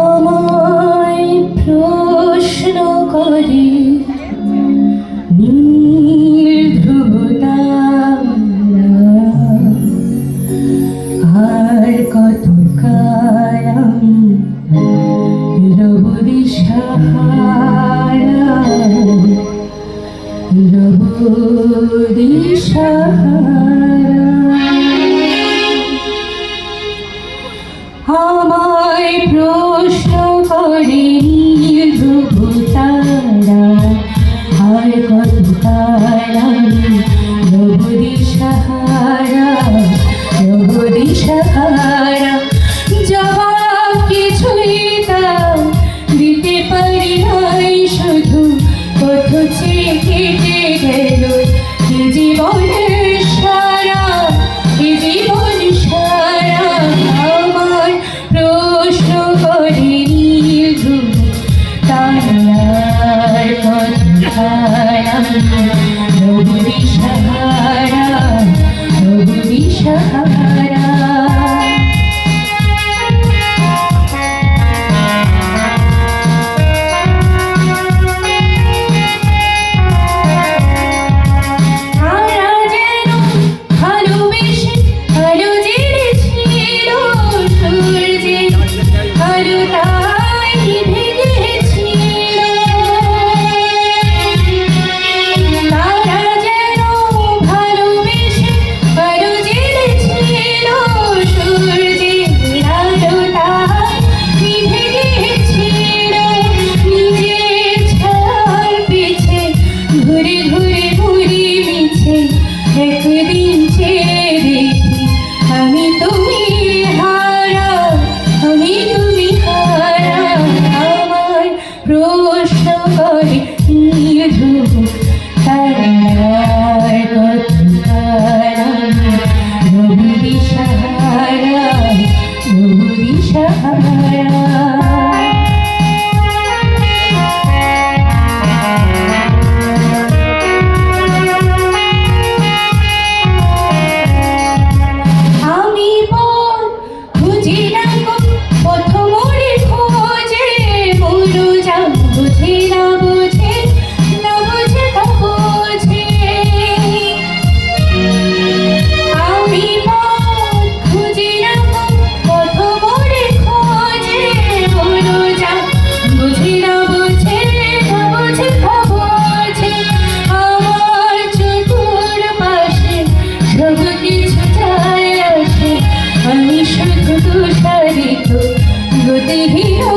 আমায় প্রশ্ন করে নীল ধ্রুবতারা আর কত কাল আমি রব দিশাহারা রব দিশাহারা। আমায় প্রশ্ন করে নীল ধ্রুবতারা আর কত কাল আমি রব দিশাহারা রব দিশাহারা। জবাব কিছুই তার দিতে পারি নাই, শুধু কত চেয়ে কেটে গেল এ জীবনের সারা এ জীবন সারা। আমার প্রশ্ন করে নীল ধ্রুবতারার কত কাল আমি রব দিশাহারা রব দিশাহারা। একদিন চেয়ে দেখি আমি তুমি হারা আমি তুমি হারা। আমার প্রশ্ন করে নীল ধ্রুবতারার কত কাল আমি রব দিশাহারা রব দিশাহারা। আমি শুধু তুষারিত গতিহীন